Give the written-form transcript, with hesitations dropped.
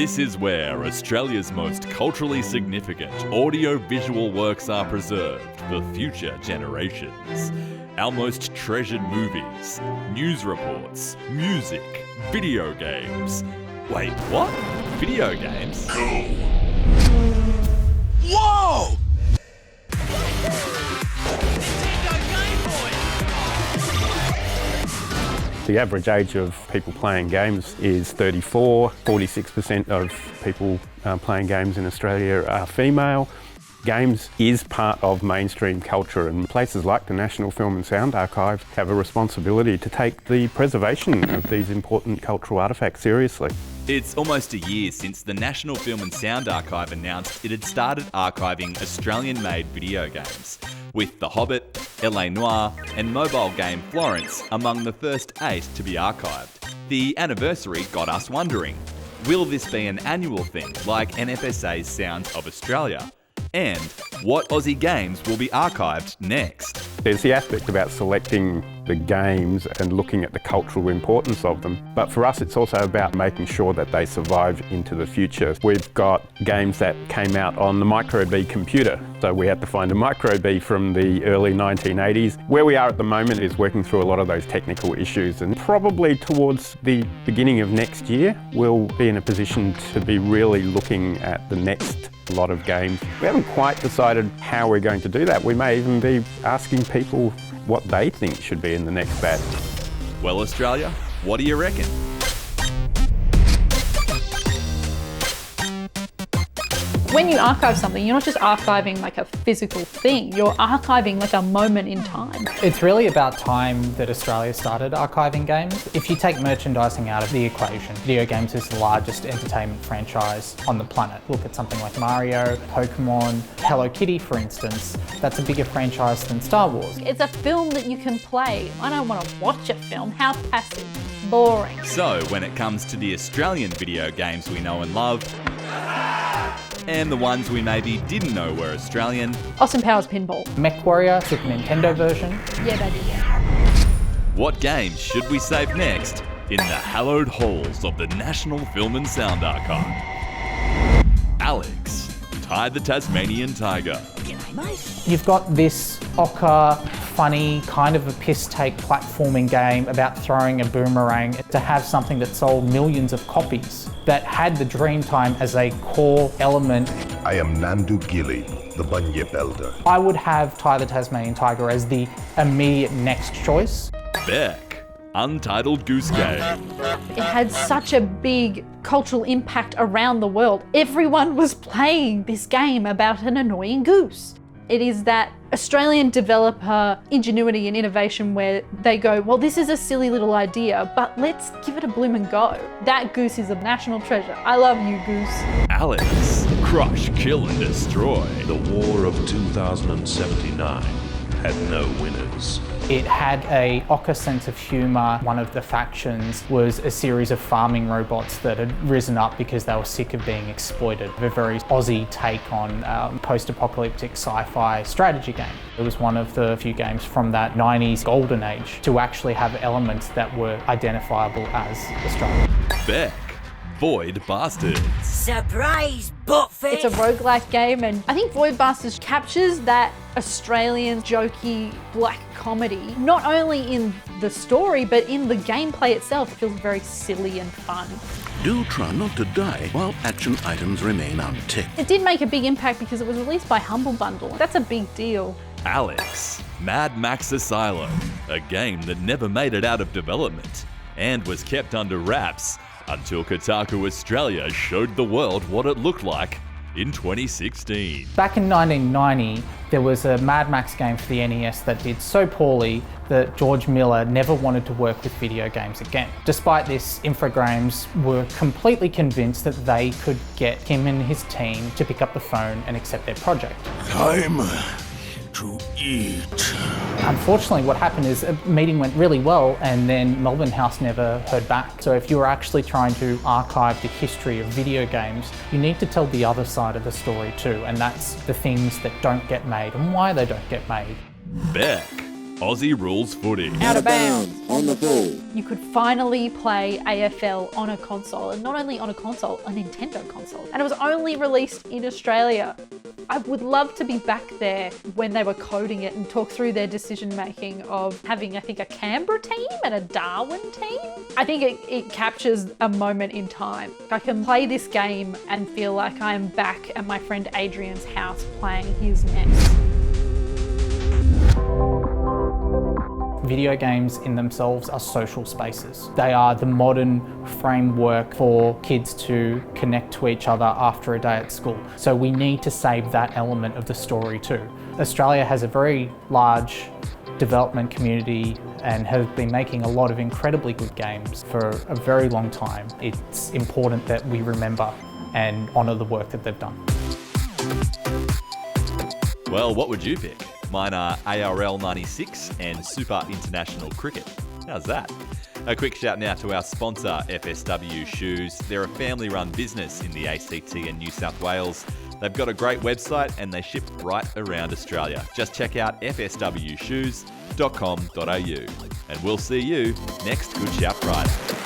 This is where Australia's most culturally significant audio-visual works are preserved for future generations. Our most treasured movies, news reports, music, video games. Wait, what? Video games? Whoa! The average age of people playing games is 34. 46% of people playing games in Australia are female. Games is part of mainstream culture, and places like the National Film and Sound Archive have a responsibility to take the preservation of these important cultural artefacts seriously. It's almost a year since the National Film and Sound Archive announced it had started archiving Australian-made video games, with The Hobbit, LA Noire and mobile game Florence among the first 8 to be archived. The anniversary got us wondering, will this be an annual thing like NFSA's Sounds of Australia? And what Aussie games will be archived next? There's the aspect about selecting the games and looking at the cultural importance of them. But for us, it's also about making sure that they survive into the future. We've got games that came out on the Micro B computer. So we had to find a Micro B from the early 1980s. Where we are at the moment is working through a lot of those technical issues, and probably towards the beginning of next year, we'll be in a position to be really looking at the next lot of games. We haven't quite decided how we're going to do that. We may even be asking people what they think should be in the next batch. Well, Australia, what do you reckon? When you archive something, you're not just archiving like a physical thing, you're archiving like a moment in time. It's really about time that Australia started archiving games. If you take merchandising out of the equation, video games is the largest entertainment franchise on the planet. Look at something like Mario, Pokemon, Hello Kitty, for instance. That's a bigger franchise than Star Wars. It's a film that you can play. I don't want to watch a film. How passive. Boring. So, when it comes to the Australian video games we know and love, and the ones we maybe didn't know were Australian. Austin Powers Pinball. Mech Warrior, Super Nintendo version. Yeah, baby, yeah. What games should we save next in the hallowed halls of the National Film and Sound Archive? Alex, Ty the Tasmanian Tiger. G'day, mate. You've got this ochre, funny, kind of a piss-take platforming game about throwing a boomerang. To have something that sold millions of copies, that had the Dreamtime as a core element. I am Nandu Gilly, the Bunyip Elder. I would have Ty the Tasmanian Tiger as the immediate next choice. Bec, Untitled Goose Game. It had such a big cultural impact around the world. Everyone was playing this game about an annoying goose. It is that Australian developer ingenuity and innovation where they go, well, this is a silly little idea, but let's give it a bloomin' go. That goose is a national treasure. I love you, goose. Alex, Crush, Kill and Destroy. The War of 2079 had no winners. It had a ochre sense of humour. One of the factions was a series of farming robots that had risen up because they were sick of being exploited. A very Aussie take on post-apocalyptic sci-fi strategy game. It was one of the few games from that 90s golden age to actually have elements that were identifiable as Australian. Bec, Void Bastards. Surprise, buttface! It's a roguelike game, and I think Void Bastards captures that Australian jokey black comedy, not only in the story, but in the gameplay itself. It feels very silly and fun. Do try not to die while action items remain unticked. It did make a big impact because it was released by Humble Bundle. That's a big deal. Alex, Mad Max Asylum. A game that never made it out of development and was kept under wraps until Kotaku Australia showed the world what it looked like in 2016. Back in 1990, there was a Mad Max game for the NES that did so poorly that George Miller never wanted to work with video games again. Despite this, Infogrames were completely convinced that they could get him and his team to pick up the phone and accept their project. Time to eat. Unfortunately, what happened is a meeting went really well and then Melbourne House never heard back. So if you were actually trying to archive the history of video games, you need to tell the other side of the story too, and that's the things that don't get made and why they don't get made. Bec, Aussie Rules Footy. Out of bounds, on the ball. You could finally play AFL on a console, and not only on a console, a Nintendo console. And it was only released in Australia. I would love to be back there when they were coding it and talk through their decision making of having, I think, a Canberra team and a Darwin team. I think it captures a moment in time. I can play this game and feel like I'm back at my friend Adrian's house playing his NES. Video games in themselves are social spaces. They are the modern framework for kids to connect to each other after a day at school. So we need to save that element of the story too. Australia has a very large development community and has been making a lot of incredibly good games for a very long time. It's important that we remember and honour the work that they've done. Well, what would you pick? Mine are ARL 96 and Super International Cricket. How's that? A quick shout now to our sponsor, FSW Shoes. They're a family-run business in the ACT and New South Wales. They've got a great website and they ship right around Australia. Just check out fswshoes.com.au. And we'll see you next Good Shout Friday.